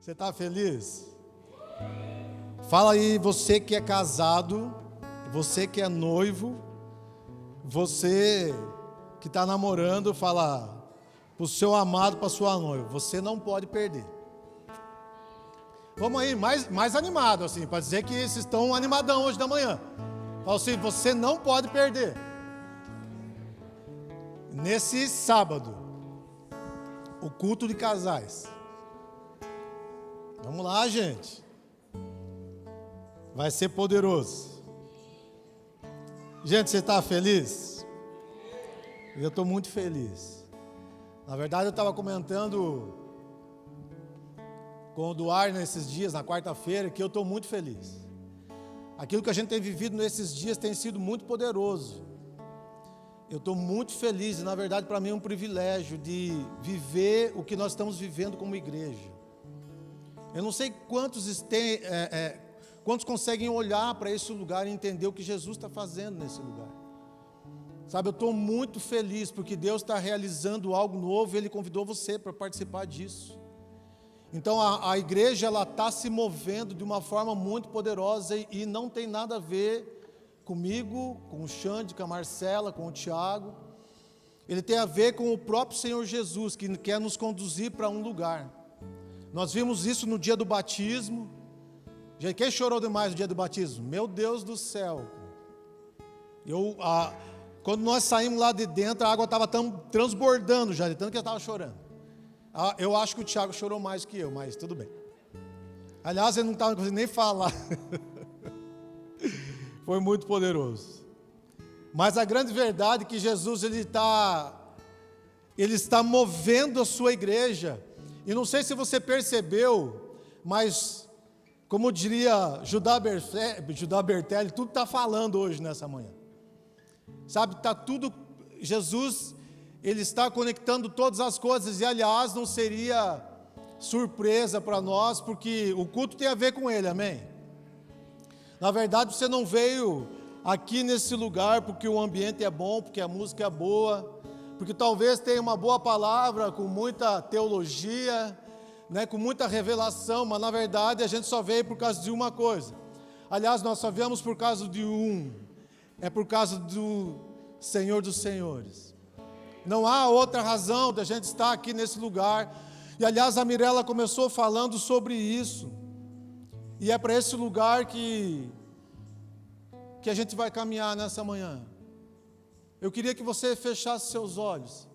Você está feliz? Fala aí, você que é casado, você que é noivo, você que está namorando, fala para o seu amado, para a sua noiva, você não pode perder. Vamos aí, mais animado assim, para dizer que vocês estão animadão hoje da manhã. Fala assim, você não pode perder. Nesse sábado, o culto de casais. Vamos lá, gente. Vai ser poderoso. Gente, você está feliz? Eu estou muito feliz. Na verdade, eu estava comentando com o Duarte nesses dias, na quarta-feira, que eu estou muito feliz. Aquilo que a gente tem vivido nesses dias tem sido muito poderoso. Eu estou muito feliz e, na verdade, para mim é um privilégio de viver o que nós estamos vivendo como igreja. Eu não sei quantos conseguem olhar para esse lugar e entender o que Jesus está fazendo nesse lugar. Sabe, eu estou muito feliz porque Deus está realizando algo novo e Ele convidou você para participar disso. Então a igreja ela está se movendo de uma forma muito poderosa e não tem nada a ver comigo, com o Xande, com a Marcela, com o Tiago. Ele tem a ver com o próprio Senhor Jesus, que quer nos conduzir para um lugar. Nós vimos isso no dia do batismo. Quem chorou demais no dia do batismo? Meu Deus do céu. Quando nós saímos lá de dentro, a água estava transbordando já, de tanto que eu estava chorando. Eu acho que o Tiago chorou mais que eu, mas tudo bem. Aliás, ele não estava conseguindo nem falar. Foi muito poderoso. Mas a grande verdade é que Jesus ele está movendo a sua igreja. E não sei se você percebeu, mas como diria Judá Bertelli, tudo está falando hoje nessa manhã. Sabe, está tudo, Jesus, Ele está conectando todas as coisas, e aliás, não seria surpresa para nós, porque o culto tem a ver com Ele, amém? Na verdade, você não veio aqui nesse lugar porque o ambiente é bom, porque a música é boa, porque talvez tenha uma boa palavra, com muita teologia, né, com muita revelação, mas na verdade a gente só veio por causa de uma coisa. Aliás, nós só viemos por causa de é por causa do Senhor dos Senhores. Não há outra razão da gente estar aqui nesse lugar. E aliás, a Mirella começou falando sobre isso. E é para esse lugar que a gente vai caminhar nessa manhã. Eu queria que você fechasse seus olhos.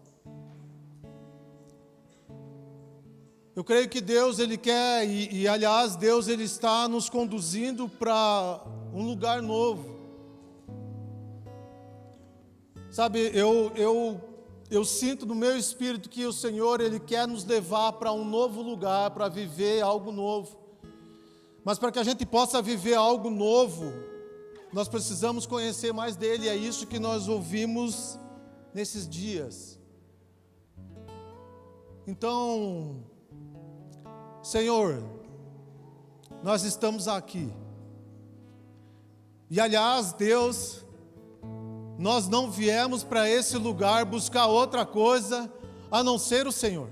Eu creio que Deus, Ele quer, e aliás, Deus, Ele está nos conduzindo para um lugar novo. Sabe, eu sinto no meu espírito que o Senhor, Ele quer nos levar para um novo lugar, para viver algo novo. Mas para que a gente possa viver algo novo, nós precisamos conhecer mais dEle, é isso que nós ouvimos nesses dias. Então, Senhor, nós estamos aqui. E aliás, Deus, nós não viemos para esse lugar buscar outra coisa a não ser o Senhor.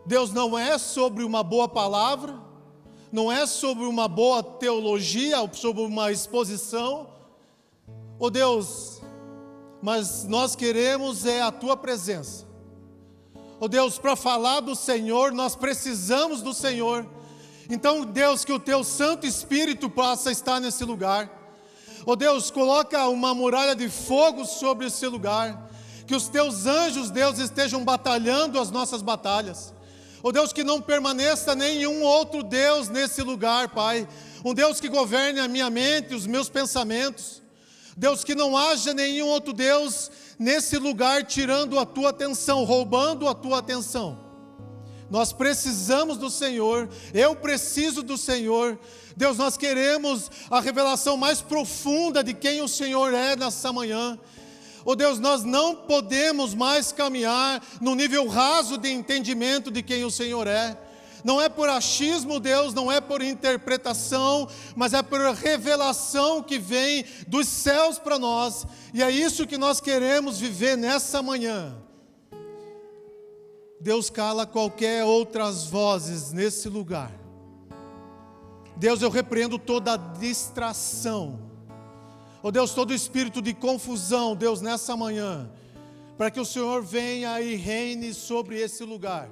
Deus, não é sobre uma boa palavra, não é sobre uma boa teologia, sobre uma exposição, oh Deus, mas nós queremos a Tua presença. Oh Deus, para falar do Senhor, nós precisamos do Senhor. Então, Deus, que o Teu Santo Espírito possa estar nesse lugar. Oh Deus, coloca uma muralha de fogo sobre esse lugar. Que os Teus anjos, Deus, estejam batalhando as nossas batalhas. Oh Deus, que não permaneça nenhum outro Deus nesse lugar, Pai. Um Deus que governe a minha mente, os meus pensamentos. Deus, que não haja nenhum outro Deus nesse lugar tirando a Tua atenção, roubando a Tua atenção. Nós precisamos do Senhor, eu preciso do Senhor. Deus, nós queremos a revelação mais profunda de quem o Senhor é nessa manhã. Oh Deus, nós não podemos mais caminhar no nível raso de entendimento de quem o Senhor é. Não é por achismo, Deus, não é por interpretação, mas é por revelação que vem dos céus para nós. E é isso que nós queremos viver nessa manhã. Deus, cala qualquer outras vozes nesse lugar. Deus, eu repreendo toda distração. Oh Deus, todo espírito de confusão, Deus, nessa manhã, para que o Senhor venha e reine sobre esse lugar,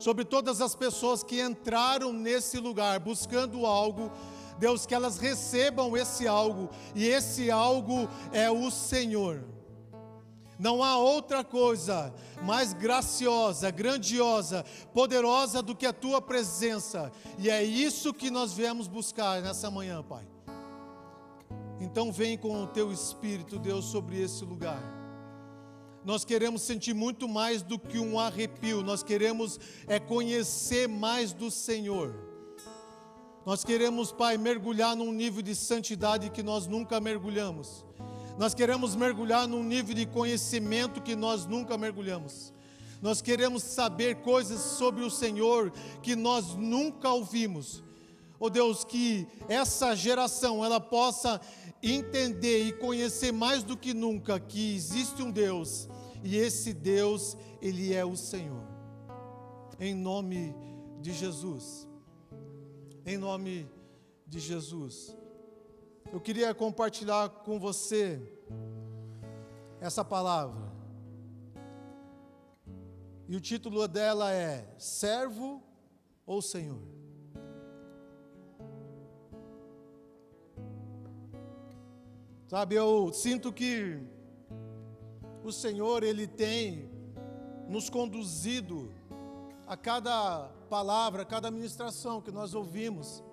sobre todas as pessoas que entraram nesse lugar buscando algo, Deus, que elas recebam esse algo, e esse algo é o Senhor. Não há outra coisa mais graciosa, grandiosa, poderosa do que a Tua presença, e é isso que nós viemos buscar nessa manhã, Pai. Então vem com o Teu Espírito, Deus, sobre esse lugar. Nós queremos sentir muito mais do que um arrepio, nós queremos conhecer mais do Senhor. Nós queremos, Pai, mergulhar num nível de santidade que nós nunca mergulhamos. Nós queremos mergulhar num nível de conhecimento que nós nunca mergulhamos. Nós queremos saber coisas sobre o Senhor que nós nunca ouvimos. Oh Deus, que essa geração ela possa entender e conhecer mais do que nunca que existe um Deus, e esse Deus, Ele é o Senhor. Em nome de Jesus. Em nome de Jesus. Eu queria compartilhar com você essa palavra. E o título dela é Servo ou Senhor? Sabe, eu sinto que o Senhor, Ele tem nos conduzido a cada palavra, a cada ministração que nós ouvimos.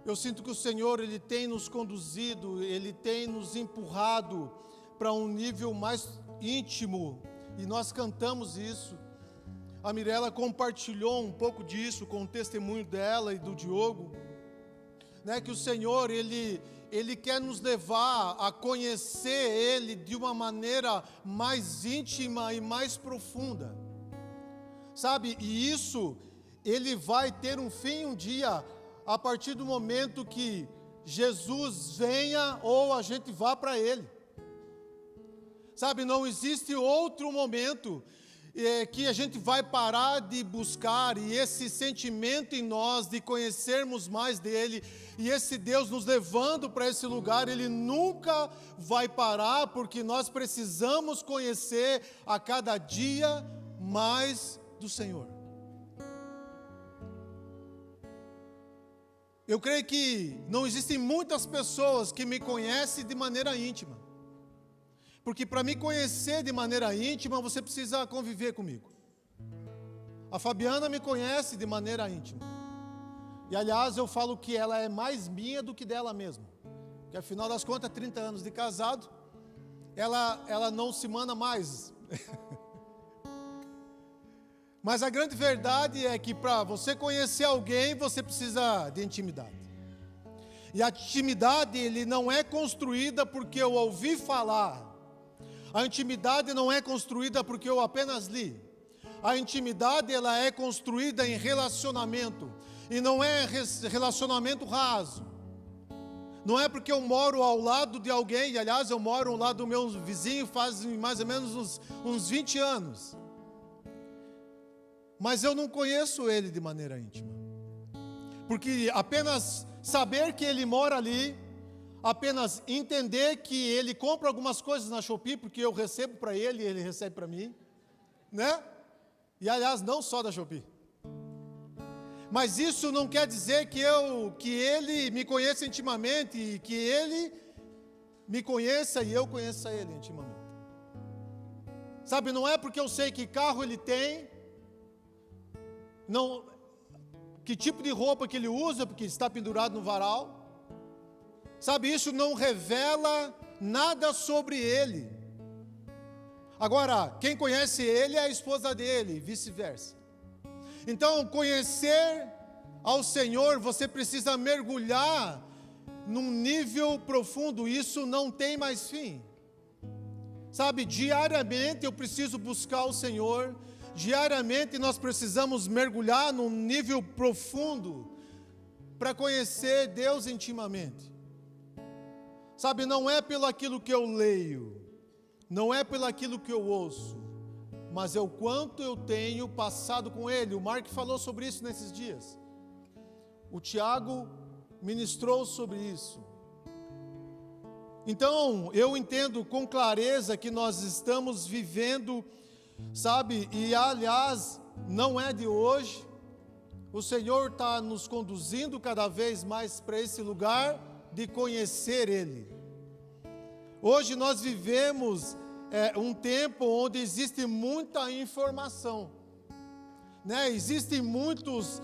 Eu sinto que o Senhor, Ele tem nos conduzido, Ele tem nos empurrado para um nível mais íntimo, e nós cantamos isso. A Mirella compartilhou um pouco disso com o testemunho dela e do Diogo, né, que o Senhor, Ele quer nos levar a conhecer Ele de uma maneira mais íntima e mais profunda, sabe, e isso, Ele vai ter um fim um dia, a partir do momento que Jesus venha ou a gente vá para Ele. Sabe, não existe outro momento que a gente vai parar de buscar, e esse sentimento em nós de conhecermos mais dEle, e esse Deus nos levando para esse lugar, Ele nunca vai parar, porque nós precisamos conhecer a cada dia mais do Senhor. Eu creio que não existem muitas pessoas que me conhecem de maneira íntima. Porque para me conhecer de maneira íntima, você precisa conviver comigo. A Fabiana me conhece de maneira íntima. E aliás, eu falo que ela é mais minha do que dela mesma. Porque afinal das contas, 30 anos de casado, ela não se manda mais. Mas a grande verdade é que para você conhecer alguém, você precisa de intimidade. E a intimidade, ele não é construída porque eu ouvi falar. A intimidade não é construída porque eu apenas li. A intimidade, ela é construída em relacionamento. E não é relacionamento raso. Não é porque eu moro ao lado de alguém, e aliás, eu moro ao lado do meu vizinho faz mais ou menos uns 20 anos. Mas eu não conheço ele de maneira íntima. Porque apenas saber que ele mora ali, apenas entender que ele compra algumas coisas na Shopee, porque eu recebo para ele e ele recebe para mim, né? E aliás, não só da Shopee. Mas isso não quer dizer que ele me conheça intimamente, e que ele me conheça e eu conheça ele intimamente. Sabe, não é porque eu sei que carro ele tem, não, que tipo de roupa que ele usa, porque está pendurado no varal. Sabe, isso não revela nada sobre ele. Agora, quem conhece ele é a esposa dele, vice-versa. Então, conhecer ao Senhor, você precisa mergulhar num nível profundo, isso não tem mais fim. Sabe, diariamente eu preciso buscar o Senhor, diariamente nós precisamos mergulhar num nível profundo para conhecer Deus intimamente. Sabe, não é pelo aquilo que eu leio, não é pelo aquilo que eu ouço, mas é o quanto eu tenho passado com Ele. O Mark falou sobre isso nesses dias. O Tiago ministrou sobre isso. Então, eu entendo com clareza que nós estamos vivendo, sabe, e aliás, não é de hoje, o Senhor está nos conduzindo cada vez mais para esse lugar de conhecer Ele. Hoje nós vivemos um tempo onde existe muita informação, né? Existem muitos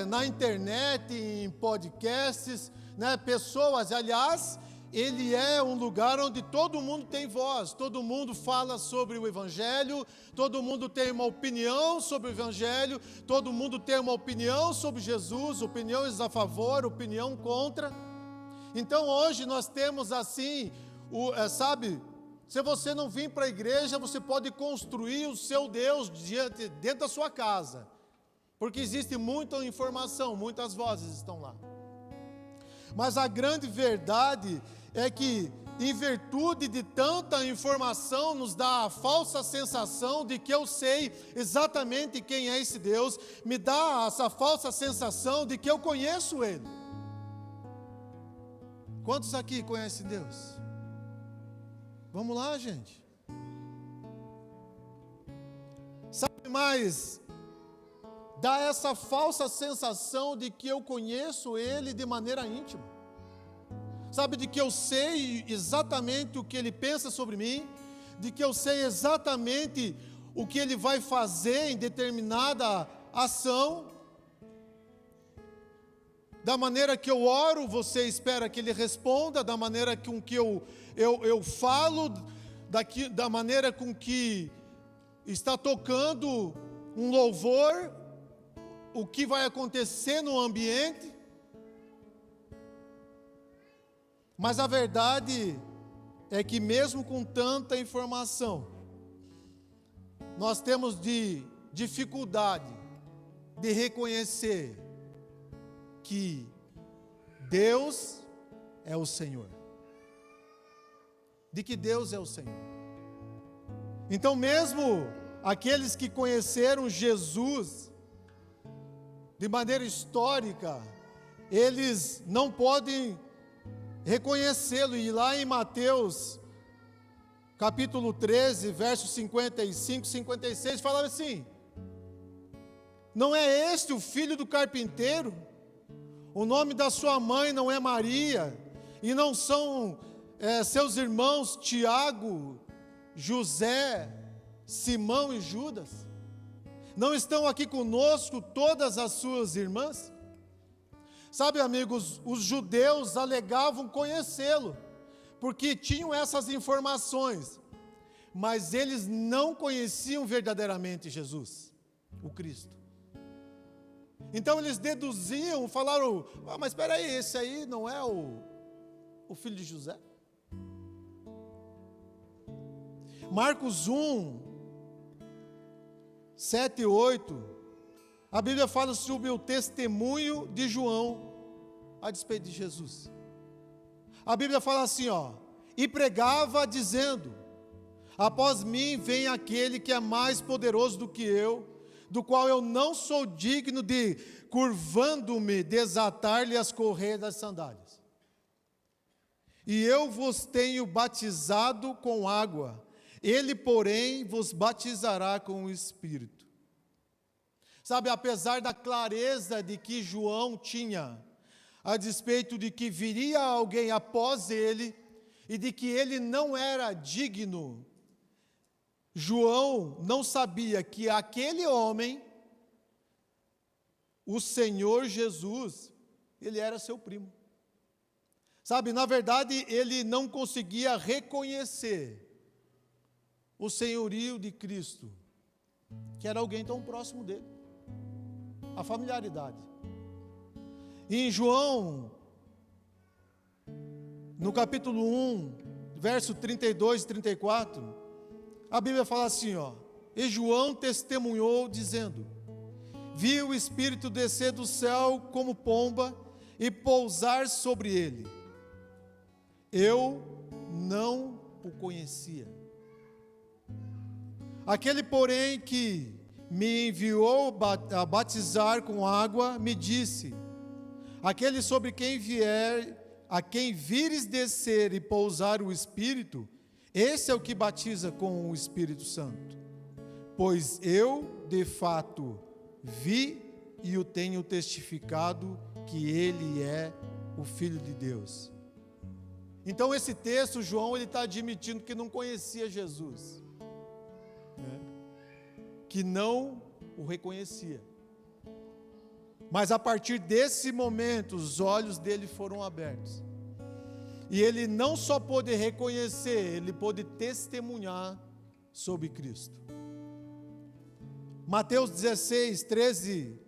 na internet, em podcasts, né? Pessoas, aliás, ele é um lugar onde todo mundo tem voz, todo mundo fala sobre o Evangelho, todo mundo tem uma opinião sobre o Evangelho, todo mundo tem uma opinião sobre Jesus, opiniões a favor, opinião contra. Então hoje nós temos assim, sabe, se você não vir para a igreja, você pode construir o seu Deus dentro da sua casa, porque existe muita informação, muitas vozes estão lá. Mas a grande verdade é que, em virtude de tanta informação, nos dá a falsa sensação de que eu sei exatamente quem é esse Deus, me dá essa falsa sensação de que eu conheço Ele. Quantos aqui conhecem Deus? Vamos lá, gente. Sabe, mas dá essa falsa sensação de que eu conheço Ele de maneira íntima. Sabe, de que eu sei exatamente o que Ele pensa sobre mim, de que eu sei exatamente o que Ele vai fazer em determinada ação. Da maneira que eu oro, você espera que Ele responda, da maneira com que eu falo, da maneira com que está tocando um louvor, o que vai acontecer no ambiente. Mas a verdade é que mesmo com tanta informação, nós temos dificuldade de reconhecer que Deus é o Senhor. De que Deus é o Senhor. Então mesmo aqueles que conheceram Jesus de maneira histórica, eles não podem reconhecê-lo. E lá em Mateus capítulo 13, versos 55, 56, falava assim: não é este o filho do carpinteiro? O nome da sua mãe não é Maria? E não são seus irmãos Tiago, José, Simão e Judas? Não estão aqui conosco todas as suas irmãs? Sabe, amigos, os judeus alegavam conhecê-lo, porque tinham essas informações, mas eles não conheciam verdadeiramente Jesus, o Cristo. Então eles deduziam, falaram: mas espera aí, esse aí não é o filho de José? Marcos 1, 7 e 8, a Bíblia fala sobre o testemunho de João a despeito de Jesus. A Bíblia fala assim, e pregava dizendo: após mim vem aquele que é mais poderoso do que eu, do qual eu não sou digno de, curvando-me, desatar-lhe as correias das sandálias. E eu vos tenho batizado com água, ele, porém, vos batizará com o Espírito. Sabe, apesar da clareza de que João tinha, a despeito de que viria alguém após ele, e de que ele não era digno, João não sabia que aquele homem, o Senhor Jesus, ele era seu primo. Sabe, na verdade, ele não conseguia reconhecer o senhorio de Cristo, que era alguém tão próximo dele. A familiaridade. Em João, no capítulo 1, verso 32 e 34, a Bíblia fala assim, e João testemunhou dizendo: vi o Espírito descer do céu como pomba e pousar sobre ele. Eu não o conhecia. Aquele, porém, que me enviou a batizar com água, me disse: aquele sobre quem a quem vires descer e pousar o Espírito, esse é o que batiza com o Espírito Santo. Pois eu, de fato, vi e o tenho testificado que ele é o Filho de Deus. Então esse texto, João, ele está admitindo que não conhecia Jesus, né? Que não o reconhecia. Mas a partir desse momento, os olhos dele foram abertos. E ele não só pôde reconhecer, ele pôde testemunhar sobre Cristo. Mateus 16, 13,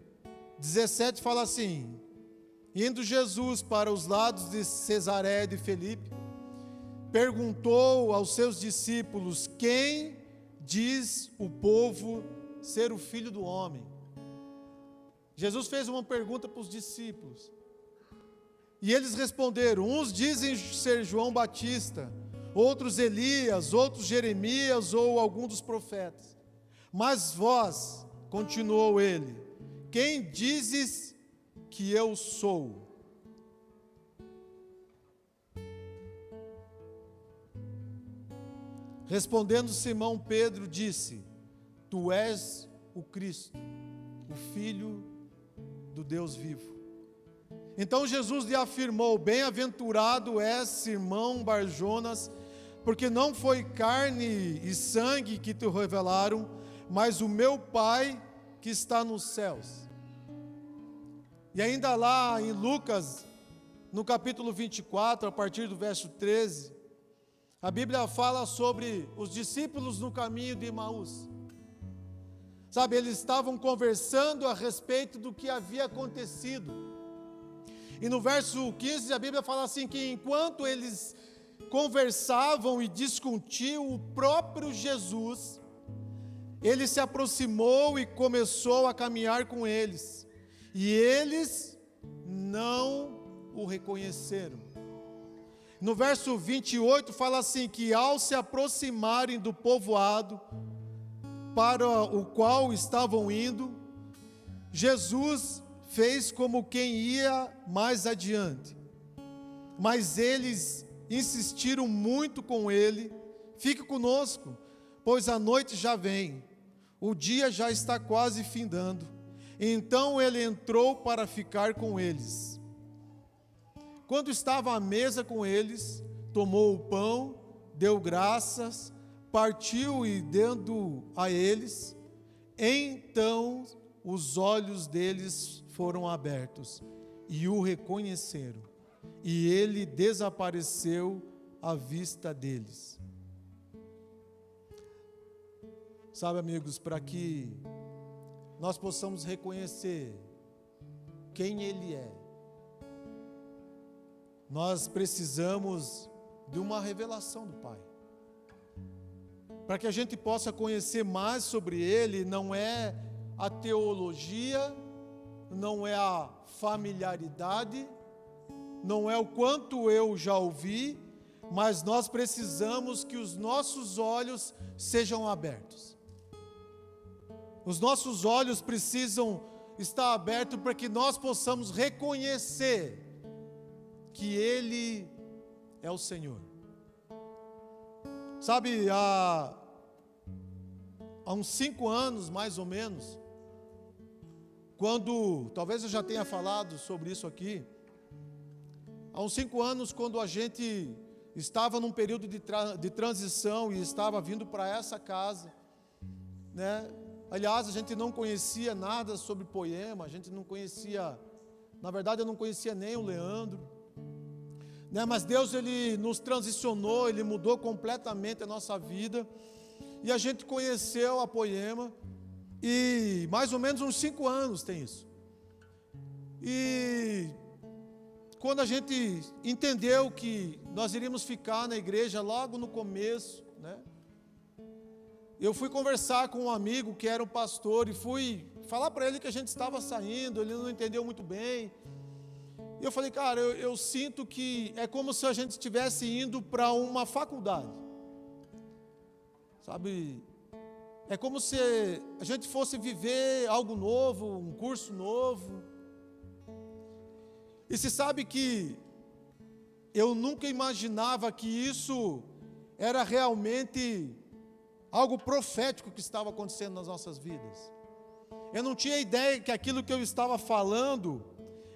17 fala assim: indo Jesus para os lados de Cesareia de Filipe, perguntou aos seus discípulos: quem diz o povo ser o Filho do Homem? Jesus fez uma pergunta para os discípulos. E eles responderam: uns dizem ser João Batista, outros Elias, outros Jeremias ou algum dos profetas. Mas vós, continuou ele, quem dizes que eu sou? Respondendo Simão Pedro disse: tu és o Cristo, o Filho do Deus vivo. Então Jesus lhe afirmou: bem-aventurado és, Simão Barjonas, porque não foi carne e sangue que te revelaram, mas o meu Pai que está nos céus. E ainda lá em Lucas, no capítulo 24, a partir do verso 13, a Bíblia fala sobre os discípulos no caminho de Emaús. Sabe, eles estavam conversando a respeito do que havia acontecido. E no verso 15 a Bíblia fala assim, que enquanto eles conversavam e discutiam, o próprio Jesus, ele se aproximou e começou a caminhar com eles. E eles não o reconheceram. No verso 28 fala assim, que ao se aproximarem do povoado para o qual estavam indo, Jesus fez como quem ia mais adiante. Mas eles insistiram muito com ele: fique conosco, pois a noite já vem, o dia já está quase findando. Então ele entrou para ficar com eles. Quando estava à mesa com eles, tomou o pão, deu graças, partiu e dando a eles. Então os olhos deles foram abertos e o reconheceram, e ele desapareceu à vista deles. Sabe, amigos, para que nós possamos reconhecer quem ele é, nós precisamos de uma revelação do Pai. Para que a gente possa conhecer mais sobre ele, não é a teologia, não é a familiaridade, não é o quanto eu já ouvi, mas nós precisamos que os nossos olhos sejam abertos. Os nossos olhos precisam estar abertos para que nós possamos reconhecer que Ele é o Senhor. Sabe, há uns 5 anos, mais ou menos, talvez eu já tenha falado sobre isso aqui, há uns 5 anos, quando a gente estava num período de transição e estava vindo para essa casa, né? Aliás, a gente não conhecia nada sobre Poema, a gente não conhecia, na verdade eu não conhecia nem o Leandro, né? Mas Deus, Ele nos transicionou, Ele mudou completamente a nossa vida, e a gente conheceu a Poema, e mais ou menos uns 5 anos tem isso. E quando a gente entendeu que nós iríamos ficar na igreja logo no começo, né? Eu fui conversar com um amigo que era um pastor e fui falar para ele que a gente estava saindo, ele não entendeu muito bem. E eu falei, cara, eu sinto que é como se a gente estivesse indo para uma faculdade. Sabe, É como se a gente fosse viver algo novo, um curso novo. E se sabe que eu nunca imaginava que isso era realmente algo profético que estava acontecendo nas nossas vidas. Eu não tinha ideia que aquilo que eu estava falando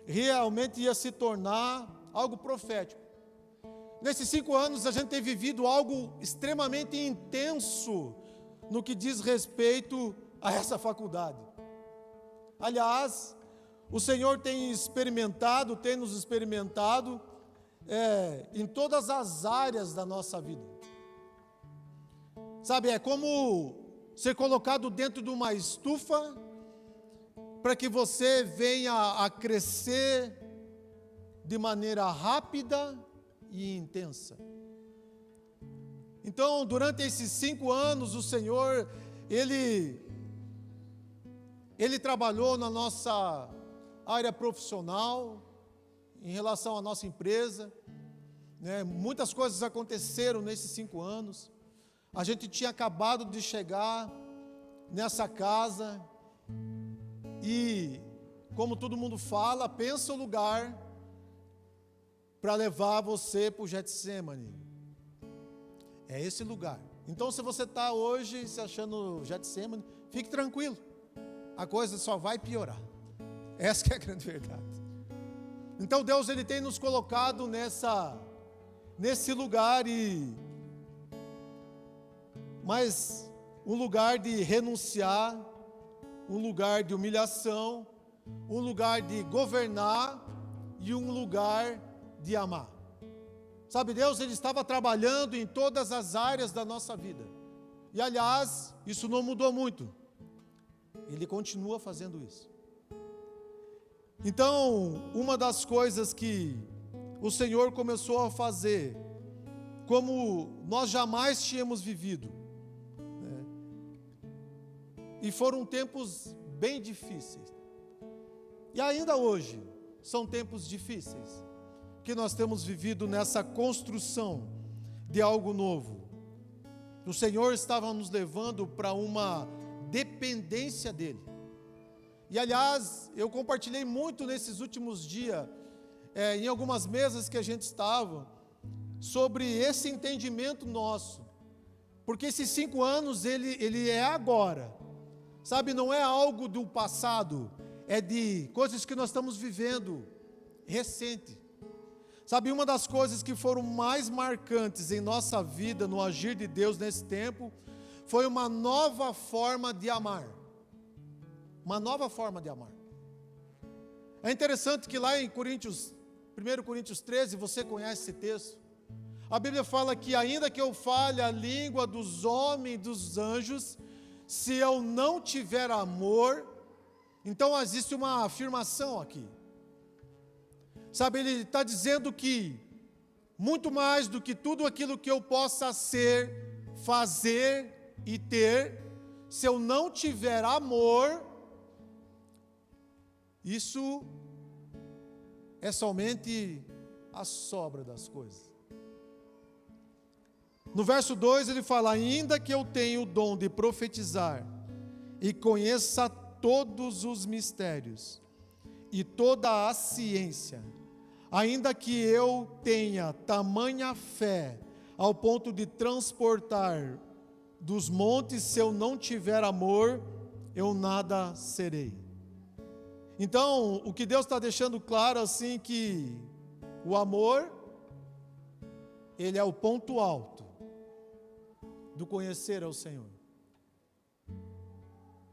realmente ia se tornar algo profético. Nesses 5 anos a gente tem vivido algo extremamente intenso no que diz respeito a essa faculdade. Aliás, o Senhor tem nos experimentado em todas as áreas da nossa vida. Sabe, é como ser colocado dentro de uma estufa para que você venha a crescer de maneira rápida e intensa. Então, durante esses 5 anos, o Senhor, Ele trabalhou na nossa área profissional, em relação à nossa empresa, né? Muitas coisas aconteceram nesses 5 anos. A gente tinha acabado de chegar nessa casa e, como todo mundo fala, pensa o lugar para levar você para o Getsemane. É esse lugar. Então, se você está hoje se achando Getsemane, fique tranquilo, a coisa só vai piorar. Essa que é a grande verdade. Então Deus, Ele tem nos colocado nesse lugar, mas um lugar de renunciar, um lugar de humilhação, um lugar de governar e um lugar de amar. Sabe, Deus, Ele estava trabalhando em todas as áreas da nossa vida. E aliás, isso não mudou muito. Ele continua fazendo isso. Então, uma das coisas que o Senhor começou a fazer, como nós jamais tínhamos vivido, né? E foram tempos bem difíceis, e ainda hoje são tempos difíceis, que nós temos vivido nessa construção de algo novo. O Senhor estava nos levando para uma dependência dEle. E aliás, eu compartilhei muito nesses últimos dias, em algumas mesas que a gente estava, sobre esse entendimento nosso. Porque esses 5 anos, ele é agora. Sabe, não é algo do passado, é de coisas que nós estamos vivendo recente. Sabe, uma das coisas que foram mais marcantes em nossa vida, no agir de Deus nesse tempo, foi uma nova forma de amar. Uma nova forma de amar. É interessante que lá em 1 Coríntios 13, você conhece esse texto, a Bíblia fala que ainda que eu fale a língua dos homens e dos anjos, se eu não tiver amor, então existe uma afirmação aqui. Sabe, ele está dizendo que, muito mais do que tudo aquilo que eu possa ser, fazer e ter, se eu não tiver amor, isso é somente a sobra das coisas. No verso 2 ele fala: ainda que eu tenha o dom de profetizar e conheça todos os mistérios e toda a ciência, ainda que eu tenha tamanha fé ao ponto de transportar dos montes, se eu não tiver amor, eu nada serei. Então, o que Deus está deixando claro assim, que o amor, ele é o ponto alto do conhecer ao Senhor.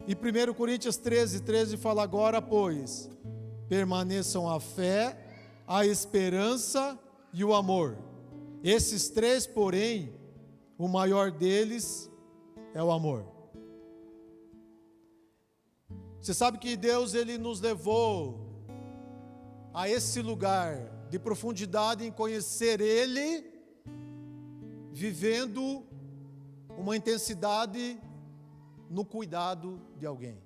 E 1 Coríntios 13 fala: agora, pois, permaneçam a fé, a esperança e o amor. Esses 3, porém, o maior deles é o amor. Você sabe que Deus, Ele nos levou a esse lugar de profundidade em conhecer Ele, vivendo uma intensidade no cuidado de alguém.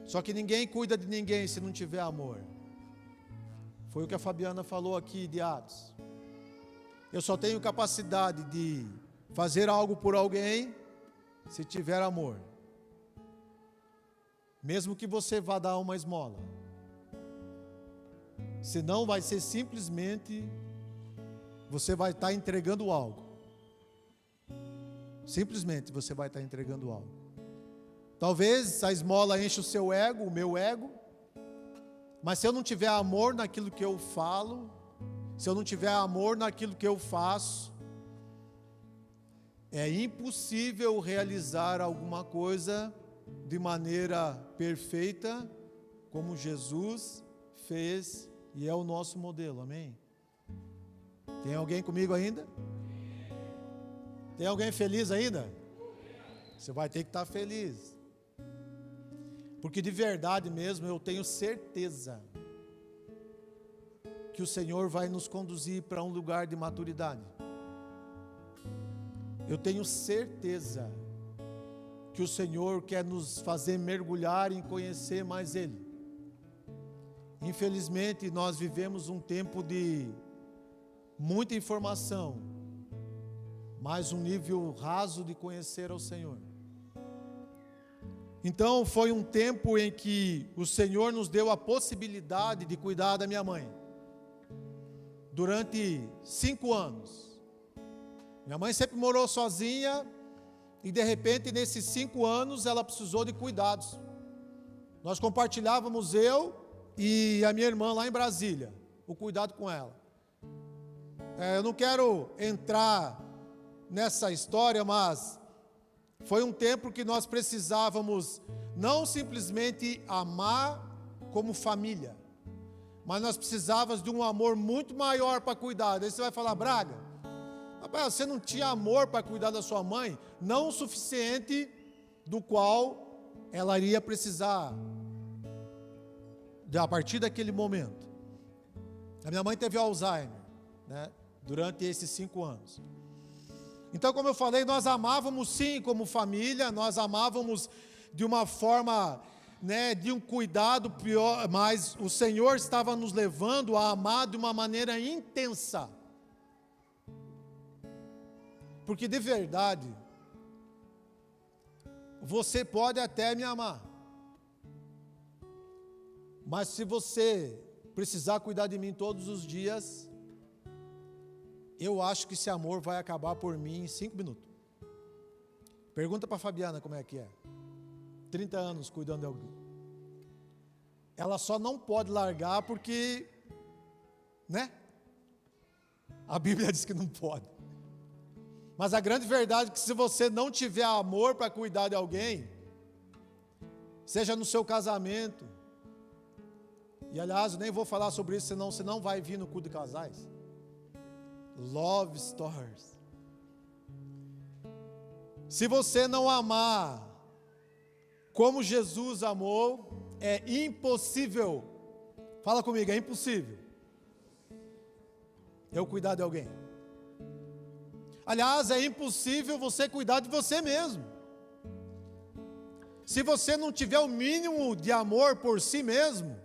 Só que ninguém cuida de ninguém se não tiver amor. Foi o que a Fabiana falou aqui de Atos. Eu só tenho capacidade de fazer algo por alguém se tiver amor, mesmo que você vá dar uma esmola, senão vai ser simplesmente, você vai estar entregando algo. Simplesmente você vai estar entregando algo. Talvez a esmola enche o seu ego, o meu ego, mas se eu não tiver amor naquilo que eu falo, se eu não tiver amor naquilo que eu faço, é impossível realizar alguma coisa de maneira perfeita, como Jesus fez e é o nosso modelo, amém? Tem alguém comigo ainda? Tem alguém feliz ainda? Você vai ter que estar feliz. Porque de verdade mesmo eu tenho certeza que o Senhor vai nos conduzir para um lugar de maturidade. Eu tenho certeza que o Senhor quer nos fazer mergulhar em conhecer mais Ele. Infelizmente nós vivemos um tempo de muita informação, mas um nível raso de conhecer ao Senhor. Então foi um tempo em que o Senhor nos deu a possibilidade de cuidar da minha mãe. Durante 5 anos. Minha mãe sempre morou sozinha e de repente nesses 5 anos ela precisou de cuidados. Nós compartilhávamos eu e a minha irmã lá em Brasília, o cuidado com ela. Eu não quero entrar nessa história, mas foi um tempo que nós precisávamos não simplesmente amar como família, mas nós precisávamos de um amor muito maior para cuidar. Aí você vai falar: Braga, rapaz, você não tinha amor para cuidar da sua mãe, não o suficiente do qual ela iria precisar a partir daquele momento. A minha mãe teve Alzheimer, né, durante esses 5 anos. Então, como eu falei, nós amávamos sim como família, nós amávamos de uma forma, né, de um cuidado pior, mas o Senhor estava nos levando a amar de uma maneira intensa. Porque de verdade, você pode até me amar, mas se você precisar cuidar de mim todos os dias, eu acho que esse amor vai acabar por mim em 5 minutos. Pergunta para a Fabiana como é que é. 30 anos cuidando de alguém. Ela só não pode largar porque, né? A Bíblia diz que não pode. Mas a grande verdade é que se você não tiver amor para cuidar de alguém, seja no seu casamento, e aliás, eu nem vou falar sobre isso, senão você não vai vir no culto de casais. Love Stories. Se você não amar como Jesus amou, é impossível. Fala comigo, é impossível eu cuidar de alguém. Aliás, é impossível você cuidar de você mesmo. Se você não tiver o mínimo de amor por si mesmo,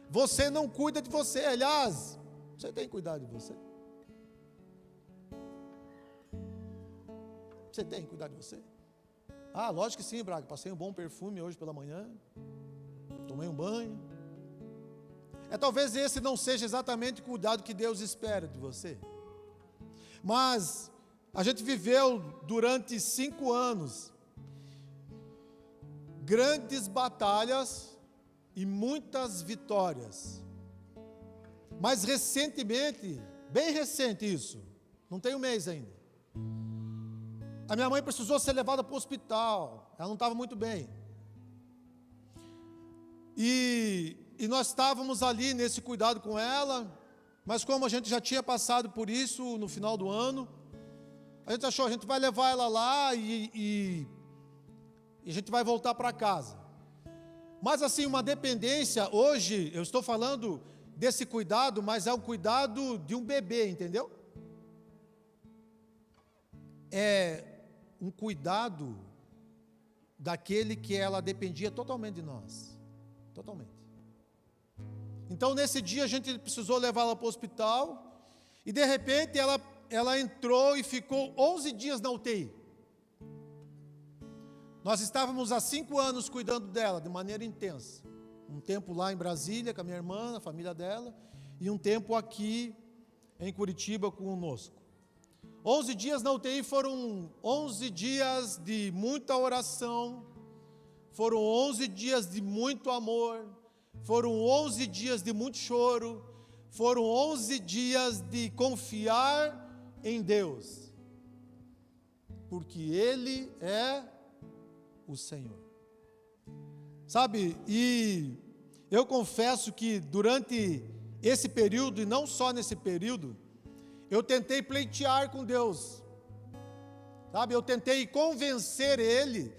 você não cuida de você. Aliás, você tem que cuidar de você. Você tem que cuidar de você. Ah, lógico que sim, Braga. Passei um bom perfume hoje pela manhã. Tomei um banho. Talvez esse não seja exatamente o cuidado que Deus espera de você. Mas a gente viveu durante 5 anos grandes batalhas e muitas vitórias. Mas recentemente, bem recente isso, não tem um mês ainda, a minha mãe precisou ser levada para o hospital. Ela não estava muito bem. E nós estávamos ali nesse cuidado com ela, mas como a gente já tinha passado por isso no final do ano, a gente achou, a gente vai levar ela lá e a gente vai voltar para casa. Mas assim, uma dependência, hoje eu estou falando desse cuidado, mas é um cuidado de um bebê, entendeu? É um cuidado daquele que ela dependia totalmente de nós. Totalmente. Então nesse dia a gente precisou levá-la para o hospital e de repente ela entrou e ficou 11 dias na UTI. Nós estávamos há 5 anos cuidando dela de maneira intensa. Um tempo lá em Brasília com a minha irmã, a família dela, e um tempo aqui em Curitiba conosco. 11 dias na UTI foram 11 dias de muita oração, foram 11 dias de muito amor, foram 11 dias de muito choro, foram 11 dias de confiar em Deus, porque Ele é o Senhor. Sabe, e eu confesso que durante esse período, e não só nesse período, eu tentei pleitear com Deus, sabe, eu tentei convencer Ele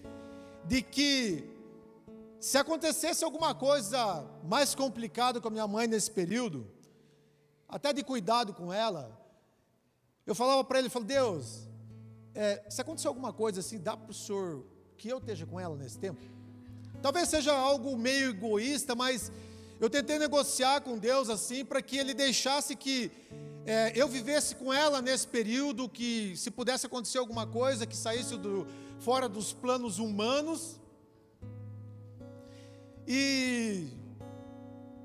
de que se acontecesse alguma coisa mais complicada com a minha mãe nesse período, até de cuidado com ela, eu falava para ele, Deus, se acontecer alguma coisa assim, dá para o Senhor que eu esteja com ela nesse tempo? Talvez seja algo meio egoísta, mas eu tentei negociar com Deus assim, para que Ele deixasse que eu vivesse com ela nesse período, que se pudesse acontecer alguma coisa, que saísse fora dos planos humanos. E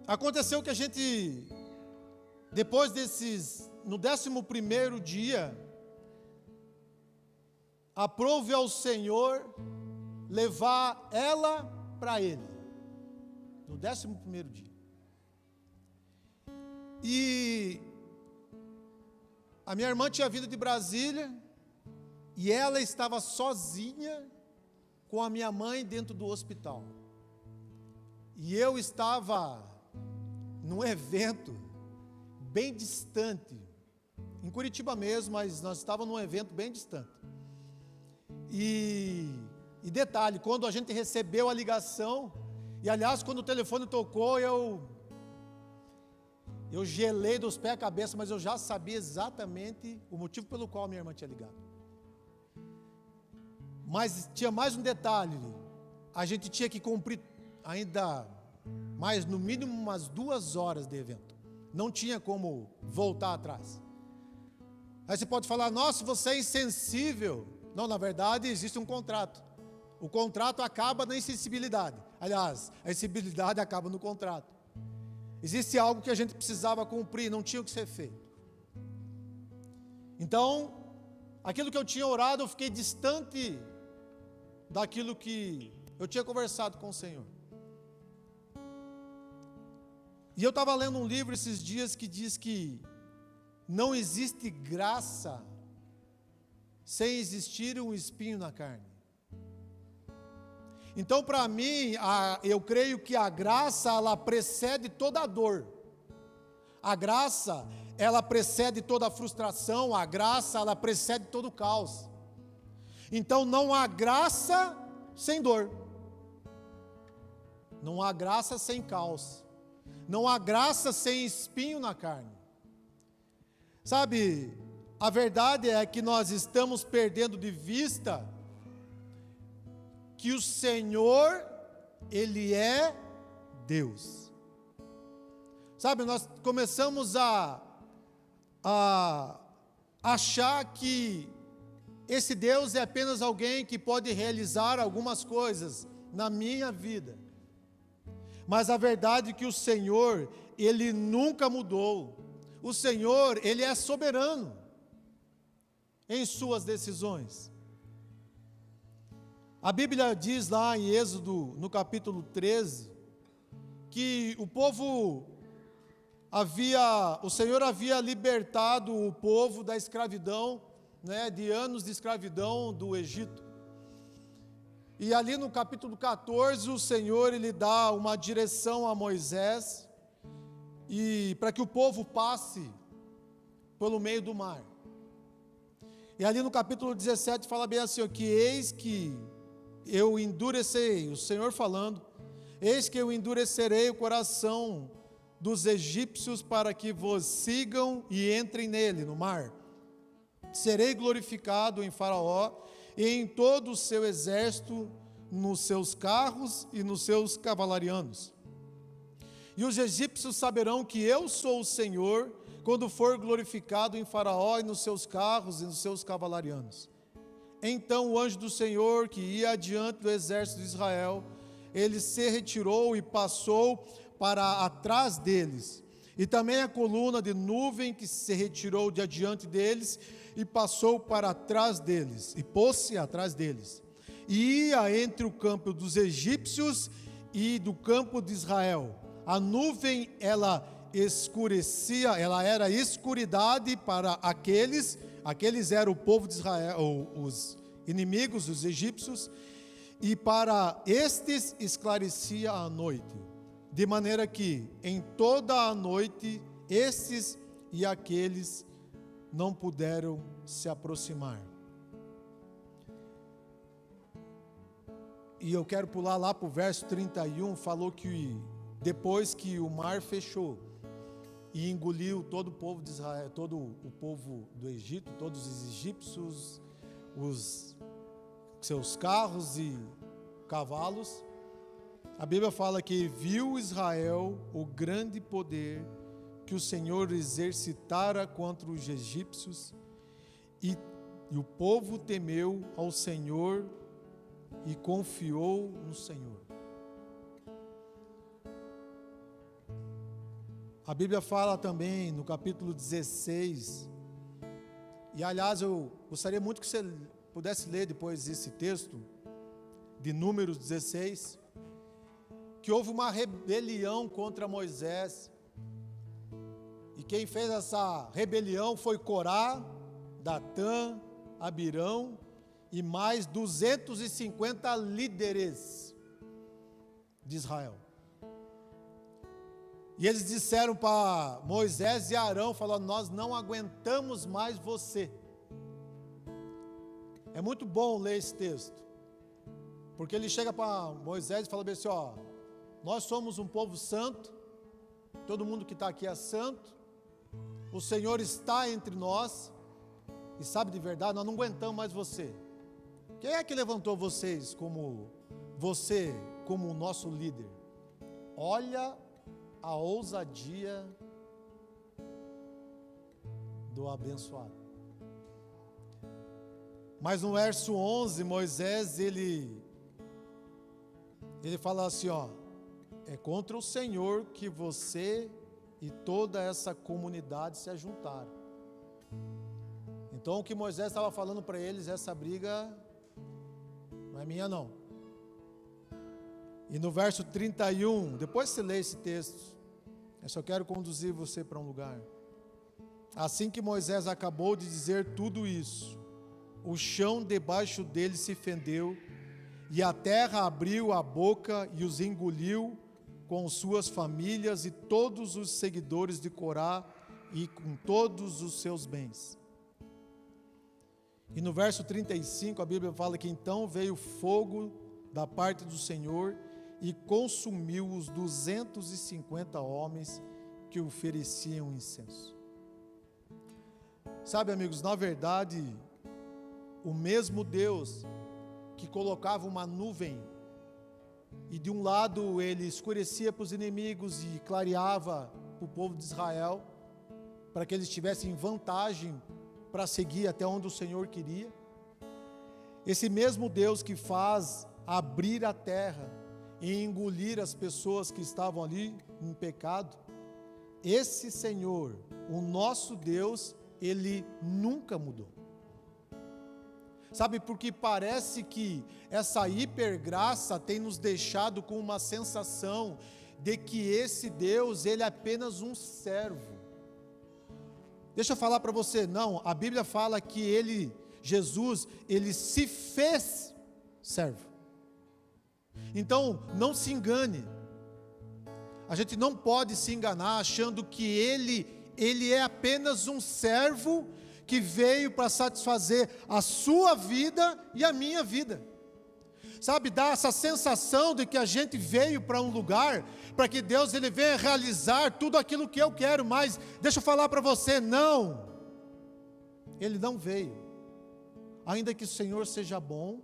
aconteceu que a gente, depois no 11º dia, aprove ao Senhor levar ela para Ele, no 11º dia. E a minha irmã tinha vindo de Brasília, e ela estava sozinha com a minha mãe dentro do hospital. E eu estava num evento bem distante, em Curitiba mesmo, mas nós estávamos num evento bem distante. E detalhe, quando a gente recebeu a ligação, e aliás, quando o telefone tocou, eu gelei dos pés à cabeça, mas eu já sabia exatamente o motivo pelo qual a minha irmã tinha ligado. Mas tinha mais um detalhe, a gente tinha que cumprir ainda mais, no mínimo, umas 2 horas de evento. Não tinha como voltar atrás. Aí você pode falar, nossa, você é insensível. Não, na verdade, existe um contrato. O contrato acaba na insensibilidade. Aliás, a insensibilidade acaba no contrato. Existe algo que a gente precisava cumprir, não tinha o que ser feito. Então, aquilo que eu tinha orado, eu fiquei distante daquilo que eu tinha conversado com o Senhor. E eu estava lendo um livro esses dias que diz que não existe graça sem existir um espinho na carne. Então, para mim, eu creio que a graça, ela precede toda a dor. A graça, ela precede toda a frustração. A graça, ela precede todo o caos. Então, não há graça sem dor. Não há graça sem caos. Não há graça sem espinho na carne. Sabe, a verdade é que nós estamos perdendo de vista que o Senhor, Ele é Deus. Sabe, nós começamos a achar que esse Deus é apenas alguém que pode realizar algumas coisas na minha vida. Mas a verdade é que o Senhor, Ele nunca mudou. O Senhor, Ele é soberano em suas decisões. A Bíblia diz lá em Êxodo, no capítulo 13, que o Senhor havia libertado o povo da escravidão, de anos de escravidão do Egito. E ali no capítulo 14, o Senhor, Ele dá uma direção a Moisés, e para que o povo passe pelo meio do mar. E ali no capítulo 17 fala bem assim, que eis que eu endurecerei, o Senhor falando, eis que eu endurecerei o coração dos egípcios para que vos sigam e entrem nele, no mar. Serei glorificado em Faraó e em todo o seu exército, nos seus carros e nos seus cavalarianos. E os egípcios saberão que eu sou o Senhor, quando for glorificado em Faraó e nos seus carros e nos seus cavalarianos. Então o anjo do Senhor, que ia adiante do exército de Israel, ele se retirou e passou para atrás deles. E também a coluna de nuvem que se retirou de adiante deles e passou para trás deles, e pôs-se atrás deles. E ia entre o campo dos egípcios e do campo de Israel. A nuvem, ela escurecia, ela era escuridade para aqueles eram o povo de Israel, os inimigos dos egípcios, e para estes esclarecia a noite, de maneira que em toda a noite estes e aqueles não puderam se aproximar. E eu quero pular lá para o verso 31, falou que depois que o mar fechou e engoliu todo o povo de Israel, todo o povo do Egito, todos os egípcios, os seus carros e cavalos, a Bíblia fala que viu Israel o grande poder que o Senhor exercitara contra os egípcios, e o povo temeu ao Senhor e confiou no Senhor. A Bíblia fala também no capítulo 16, e aliás eu gostaria muito que você pudesse ler depois esse texto, de Números 16, que houve uma rebelião contra Moisés, e quem fez essa rebelião foi Corá, Datã, Abirão e mais 250 líderes de Israel. E eles disseram para Moisés e Arão, falou: nós não aguentamos mais você. É muito bom ler esse texto, porque ele chega para Moisés e fala bem assim: ó, nós somos um povo santo, todo mundo que está aqui é santo, o Senhor está entre nós, e sabe de verdade, nós não aguentamos mais você. Quem é que levantou vocês como o nosso líder? Olha a ousadia do abençoado. Mas no verso 11, Moisés, ele fala assim, ó: é contra o Senhor que você e toda essa comunidade se ajuntaram. Então o que Moisés estava falando para eles, essa briga não é minha não. E no verso 31, depois você lê esse texto, eu só quero conduzir você para um lugar. Assim que Moisés acabou de dizer tudo isso, o chão debaixo dele se fendeu, e a terra abriu a boca e os engoliu com suas famílias e todos os seguidores de Corá e com todos os seus bens. E no verso 35 a Bíblia fala que então veio fogo da parte do Senhor e consumiu os 250 homens que ofereciam incenso. Sabe, amigos, na verdade, o mesmo Deus que colocava uma nuvem e de um lado ele escurecia para os inimigos e clareava para o povo de Israel, para que eles tivessem vantagem para seguir até onde o Senhor queria, esse mesmo Deus que faz abrir a terra e engolir as pessoas que estavam ali em pecado, esse Senhor, o nosso Deus, ele nunca mudou. Sabe, porque parece que essa hipergraça tem nos deixado com uma sensação de que esse Deus, ele é apenas um servo. Deixa eu falar para você, não, a Bíblia fala que ele, Jesus, ele se fez servo. Então, não se engane. A gente não pode se enganar achando que ele é apenas um servo que veio para satisfazer a sua vida e a minha vida. Sabe, dá essa sensação de que a gente veio para um lugar para que Deus ele venha realizar tudo aquilo que eu quero, mas deixa eu falar para você, não. Ele não veio. Ainda que o Senhor seja bom,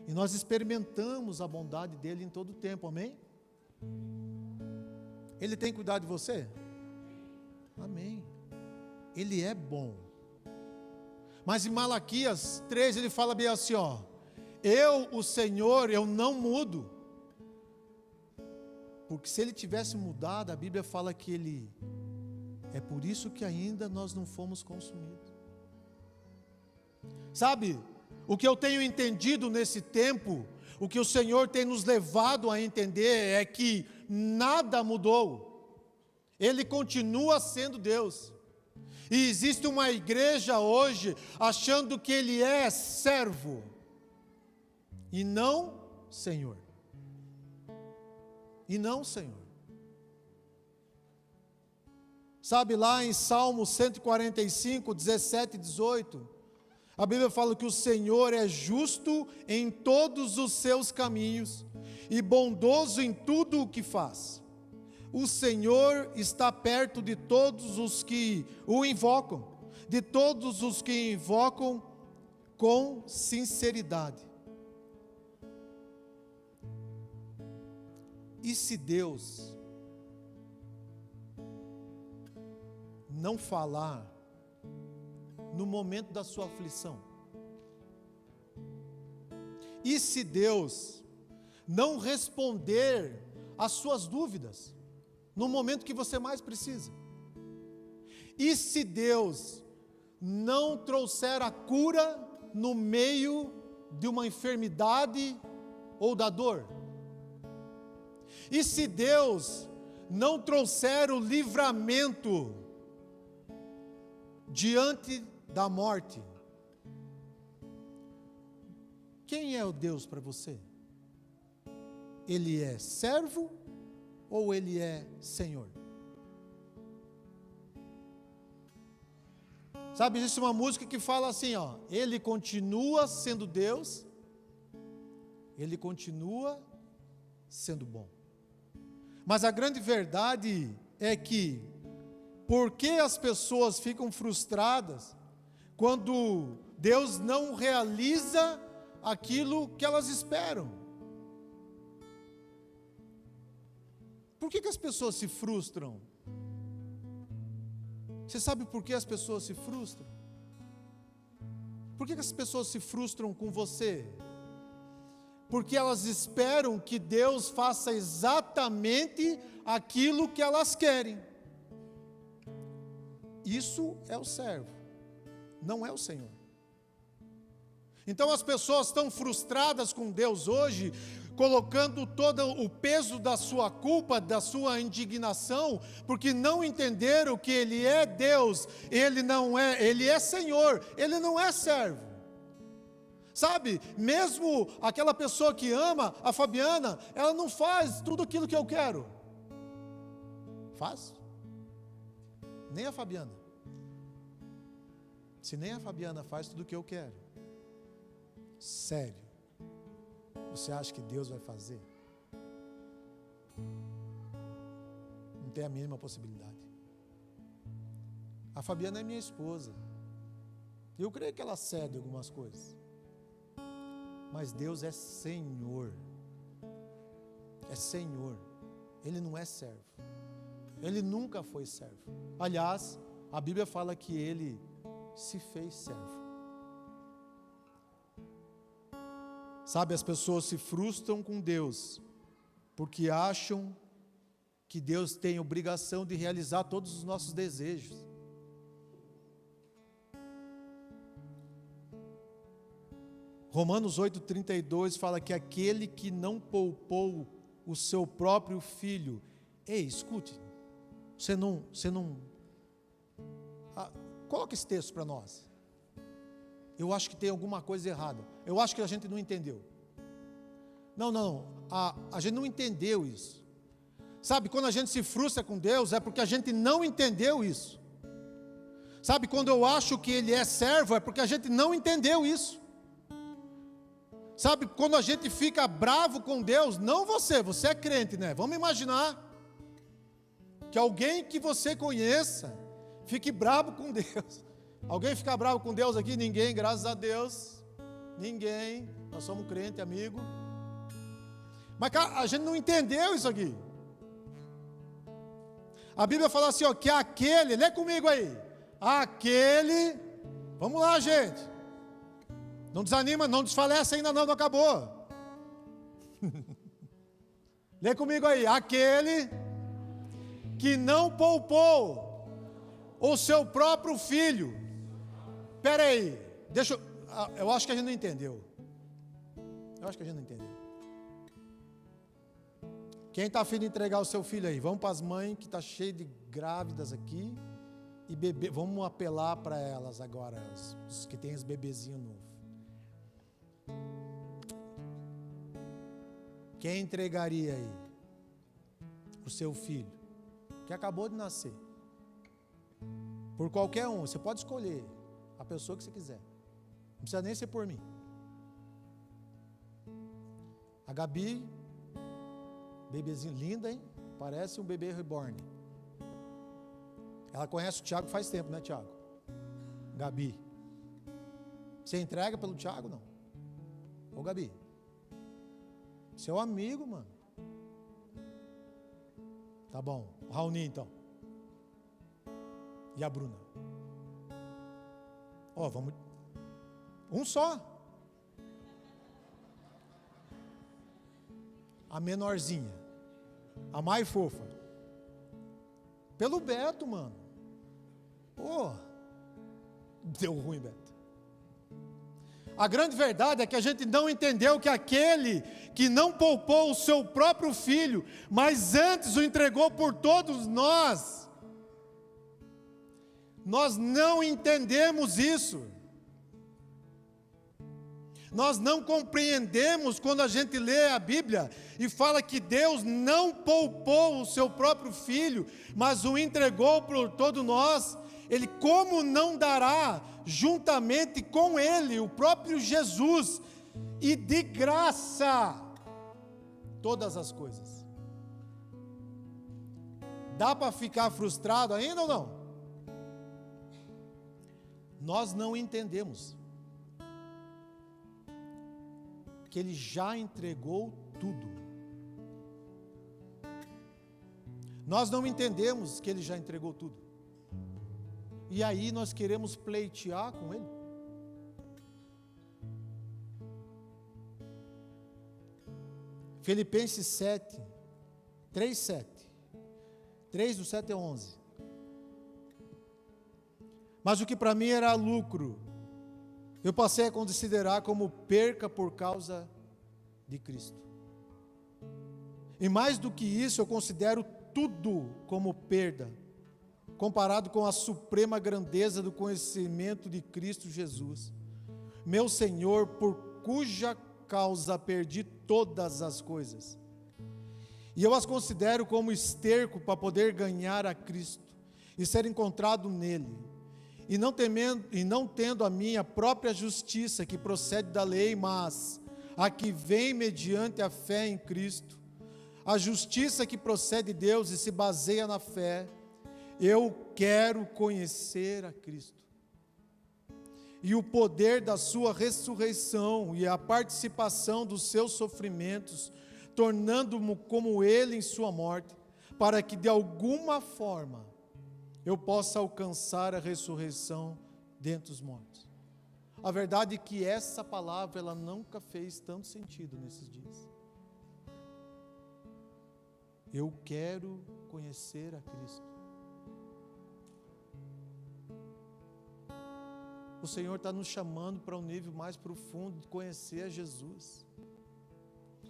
e nós experimentamos a bondade dele em todo o tempo, amém? Ele tem cuidado de você? Amém. Ele é bom. Mas em Malaquias 3 ele fala bem assim, ó: eu, o Senhor, eu não mudo. Porque se ele tivesse mudado, a Bíblia fala que ele... É por isso que ainda nós não fomos consumidos. Sabe, o que eu tenho entendido nesse tempo, o que o Senhor tem nos levado a entender é que nada mudou. Ele continua sendo Deus. E existe uma igreja hoje achando que Ele é servo e não Senhor. E não Senhor. Sabe, lá em Salmo 145, 17 e 18, a Bíblia fala que o Senhor é justo em todos os seus caminhos e bondoso em tudo o que faz. O Senhor está perto de todos os que o invocam, de todos os que invocam com sinceridade. E se Deus não falar no momento da sua aflição? E se Deus não responder às suas dúvidas no momento que você mais precisa? E se Deus não trouxer a cura no meio de uma enfermidade ou da dor? E se Deus não trouxer o livramento diante da morte? Quem é o Deus para você? Ele é servo ou Ele é Senhor? Sabe, existe uma música que fala assim, ó: Ele continua sendo Deus, Ele continua sendo bom. Mas a grande verdade é que, por que as pessoas ficam frustradas quando Deus não realiza aquilo que elas esperam? Por que as pessoas se frustram? Você sabe por que as pessoas se frustram? Por que as pessoas se frustram com você? Porque elas esperam que Deus faça exatamente aquilo que elas querem. Isso é o servo, não é o Senhor. Então as pessoas estão frustradas com Deus hoje, colocando todo o peso da sua culpa, da sua indignação, porque não entenderam que Ele é Deus, Ele é Senhor, Ele não é servo. Sabe, mesmo aquela pessoa que ama a Fabiana, ela não faz tudo aquilo que eu quero. Faz? Nem a Fabiana. Se nem a Fabiana faz tudo o que eu quero, sério, você acha que Deus vai fazer? Não tem a mínima possibilidade. A Fabiana é minha esposa. Eu creio que ela cede algumas coisas. Mas Deus é Senhor. É Senhor. Ele não é servo. Ele nunca foi servo. Aliás, a Bíblia fala que Ele se fez servo. Sabe, as pessoas se frustram com Deus porque acham que Deus tem obrigação de realizar todos os nossos desejos. Romanos 8,32 fala que aquele que não poupou o seu próprio filho... Ei, escute, você não coloca esse texto para nós. Eu acho que tem alguma coisa errada. Eu acho que a gente não entendeu. Não, a gente não entendeu isso. Sabe, quando a gente se frustra com Deus, é porque a gente não entendeu isso. Sabe, quando eu acho que Ele é servo, é porque a gente não entendeu isso. Sabe, quando a gente fica bravo com Deus, não você é crente, né? Vamos imaginar que alguém que você conheça fique bravo com Deus. Alguém fica bravo com Deus aqui? Ninguém, graças a Deus. Ninguém. Nós somos crente, amigo. Mas cara, a gente não entendeu isso aqui. A Bíblia fala assim, ó, que aquele, lê comigo aí. Aquele Vamos lá, gente. Não desanima, não desfalece ainda não acabou. Lê comigo aí. Aquele que não poupou o seu próprio filho. Espera aí, eu acho que a gente não entendeu. Quem está afim de entregar o seu filho aí? Vamos para as mães que está cheio de grávidas aqui e bebê. Vamos apelar para elas agora, os que têm os bebezinhos novos. Quem entregaria aí o seu filho que acabou de nascer? Por qualquer um, você pode escolher a pessoa que você quiser. Não precisa nem ser por mim. A Gabi, bebezinho linda, hein? Parece um bebê reborn. Ela conhece o Tiago faz tempo, né, Tiago? Gabi. Você entrega pelo Tiago, não? Ô, Gabi. Seu amigo, mano. Tá bom. O Raoni, então. E a Bruna. Ó, vamos. Um só. A menorzinha. A mais fofa. Pelo Beto, mano. Pô. Deu ruim, Beto. A grande verdade é que a gente não entendeu que aquele que não poupou o seu próprio filho, mas antes o entregou por todos nós. Nós não entendemos isso. Nós não compreendemos quando a gente lê a Bíblia e fala que Deus não poupou o seu próprio filho, mas o entregou por todos nós. Ele como não dará juntamente com ele o próprio Jesus e de graça todas as coisas. Dá para ficar frustrado ainda ou não? Nós não entendemos que ele já entregou tudo. Nós não entendemos que ele já entregou tudo. E aí nós queremos pleitear com ele. Filipenses 7, 3:7. 3 do 7 a 11. Mas o que para mim era lucro, eu passei a considerar como perca por causa de Cristo. E mais do que isso, eu considero tudo como perda, comparado com a suprema grandeza do conhecimento de Cristo Jesus, meu Senhor, por cuja causa perdi todas as coisas. E eu as considero como esterco para poder ganhar a Cristo e ser encontrado nele. E não tendo a minha própria justiça que procede da lei, mas a que vem mediante a fé em Cristo, a justiça que procede de Deus e se baseia na fé. Eu quero conhecer a Cristo e o poder da sua ressurreição e a participação dos seus sofrimentos, tornando-me como ele em sua morte, para que de alguma forma eu possa alcançar a ressurreição dentre os mortos. A verdade é que essa palavra ela nunca fez tanto sentido nesses dias. Eu quero conhecer a Cristo. O Senhor está nos chamando para um nível mais profundo de conhecer a Jesus.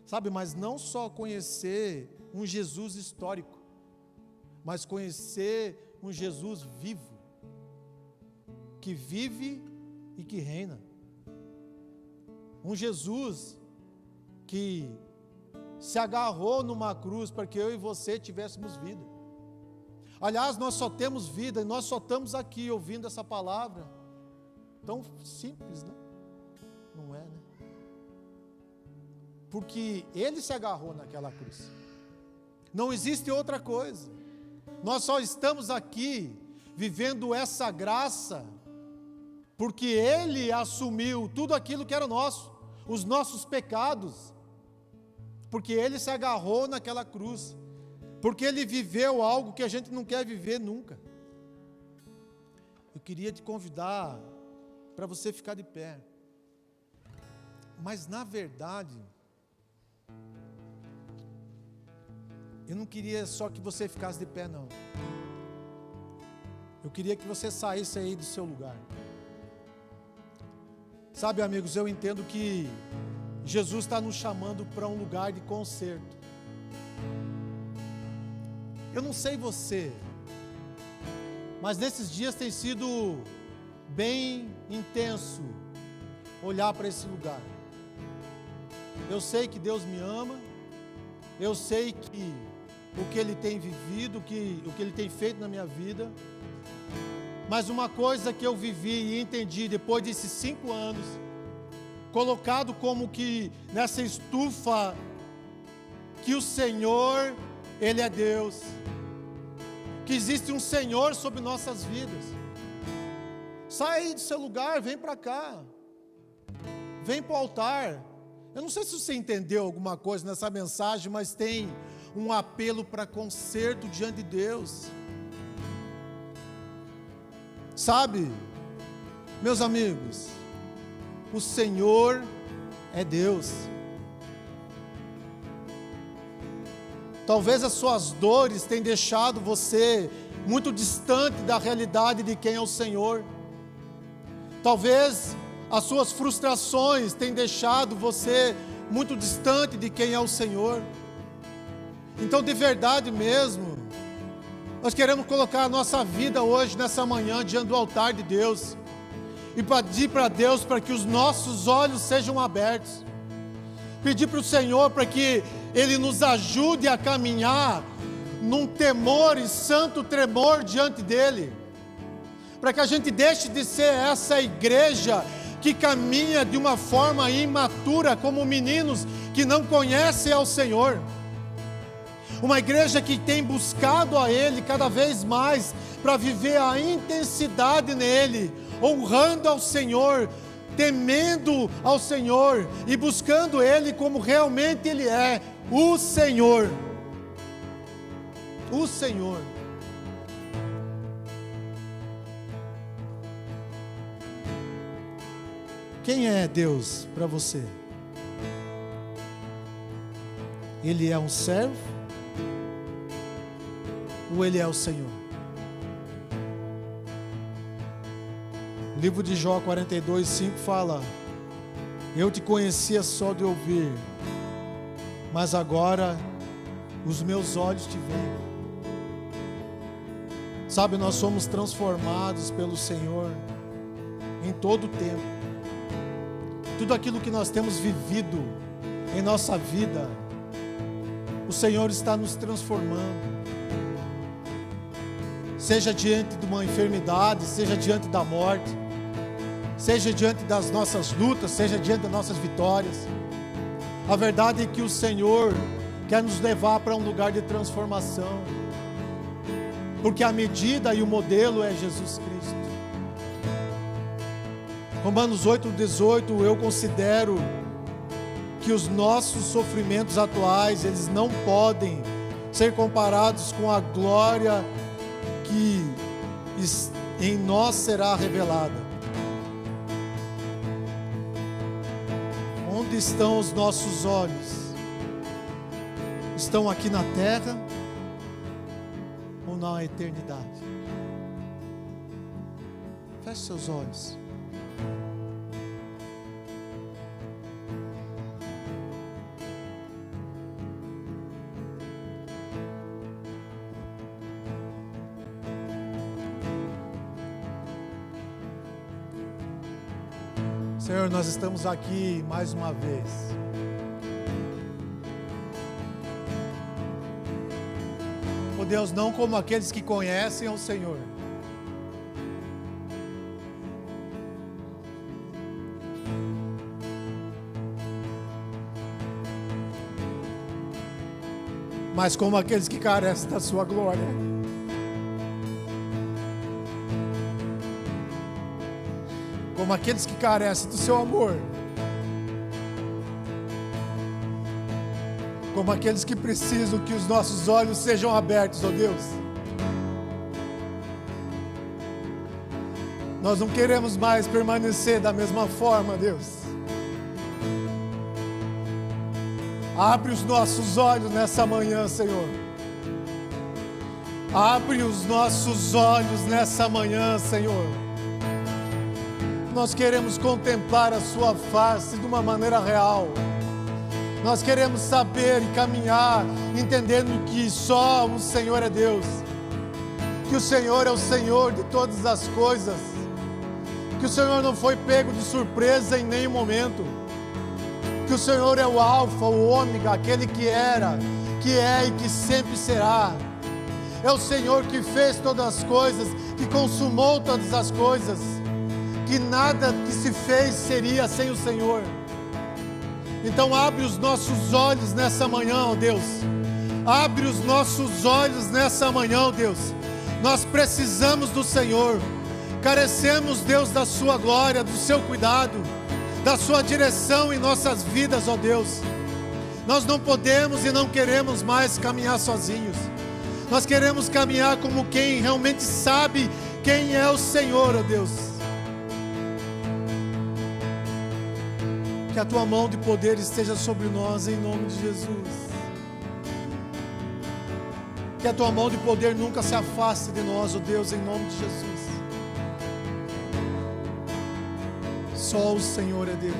Sabe, mas não só conhecer um Jesus histórico, mas conhecer um Jesus vivo, que vive e que reina. Um Jesus que se agarrou numa cruz para que eu e você tivéssemos vida. Aliás, nós só temos vida e nós só estamos aqui ouvindo essa palavra. Tão simples, né? Não é, né? Porque ele se agarrou naquela cruz. Não existe outra coisa. Nós só estamos aqui vivendo essa graça porque ele assumiu tudo aquilo que era nosso, os nossos pecados. Porque ele se agarrou naquela cruz. Porque ele viveu algo que a gente não quer viver nunca. Eu queria te convidar para você ficar de pé. Mas na verdade, eu não queria só que você ficasse de pé, não. Eu queria que você saísse aí do seu lugar. Sabe, amigos, eu entendo que Jesus está nos chamando para um lugar de conserto. Eu não sei você, mas nesses dias tem sido bem intenso olhar para esse lugar. Eu sei que Deus me ama, eu sei que o que Ele tem vivido, o que Ele tem feito na minha vida, mas uma coisa que eu vivi e entendi depois desses 5 anos, colocado como que nessa estufa, que o Senhor, Ele é Deus, que existe um Senhor sobre nossas vidas. Sai aí do seu lugar, vem para cá, vem para o altar. Eu não sei se você entendeu alguma coisa nessa mensagem, mas tem um apelo para conserto diante de Deus. Sabe, meus amigos, o Senhor é Deus. Talvez as suas dores tenham deixado você muito distante da realidade de quem é o Senhor. Talvez as suas frustrações tenham deixado você muito distante de quem é o Senhor. Então, de verdade mesmo, nós queremos colocar a nossa vida hoje, nessa manhã, diante do altar de Deus, e pedir para Deus para que os nossos olhos sejam abertos. Pedir para o Senhor para que Ele nos ajude a caminhar num temor e santo tremor diante dEle, para que a gente deixe de ser essa igreja que caminha de uma forma imatura, como meninos que não conhecem ao Senhor. Uma igreja que tem buscado a Ele cada vez mais, para viver a intensidade nele, honrando ao Senhor, temendo ao Senhor e buscando Ele como realmente Ele é, o Senhor. O Senhor. Quem é Deus para você? Ele é um servo? Ou Ele é o Senhor? O livro de Jó 42:5 fala: eu te conhecia só de ouvir, mas agora os meus olhos te veem. Sabe, nós somos transformados pelo Senhor em todo o tempo. Tudo aquilo que nós temos vivido em nossa vida, o Senhor está nos transformando. Seja diante de uma enfermidade, seja diante da morte, seja diante das nossas lutas, seja diante das nossas vitórias. A verdade é que o Senhor quer nos levar para um lugar de transformação, porque a medida e o modelo é Jesus Cristo. Romanos 8:18, eu considero que os nossos sofrimentos atuais, eles não podem ser comparados com a glória que em nós será revelada. Onde estão os nossos olhos? Estão aqui na terra ou na eternidade? Feche seus olhos. Senhor, nós estamos aqui mais uma vez. Oh Deus, não como aqueles que conhecem ao Senhor, mas como aqueles que carecem da sua glória. Como aqueles que carecem do seu amor, como aqueles que precisam que os nossos olhos sejam abertos, ó Deus. Nós não queremos mais permanecer da mesma forma, Deus. Abre os nossos olhos nessa manhã, Senhor. Abre os nossos olhos nessa manhã, Senhor. Nós queremos contemplar a Sua face de uma maneira real. Nós queremos saber e caminhar, entendendo que só o Senhor é Deus. Que o Senhor é o Senhor de todas as coisas. Que o Senhor não foi pego de surpresa em nenhum momento. Que o Senhor é o Alfa, o Ômega, aquele que era, que é e que sempre será. É o Senhor que fez todas as coisas, que consumou todas as coisas, que nada que se fez seria sem o Senhor. Então abre os nossos olhos nessa manhã, ó Deus. Abre os nossos olhos nessa manhã, ó Deus. Nós precisamos do Senhor. Carecemos, Deus, da Sua glória, do Seu cuidado, da Sua direção em nossas vidas, ó Deus. Nós não podemos e não queremos mais caminhar sozinhos. Nós queremos caminhar como quem realmente sabe quem é o Senhor, ó Deus. Que a Tua mão de poder esteja sobre nós, em nome de Jesus. Que a Tua mão de poder nunca se afaste de nós, ó Deus, em nome de Jesus. Só o Senhor é Deus.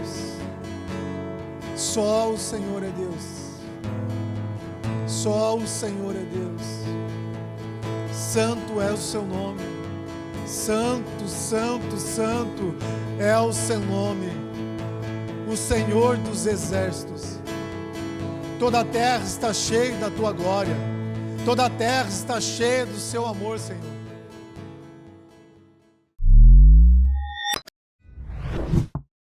Só o Senhor é Deus. Só o Senhor é Deus. Santo é o Seu nome. Santo, santo, santo é o Seu nome. O Senhor dos exércitos. Toda a terra está cheia da Tua glória. Toda a terra está cheia do Seu amor, Senhor.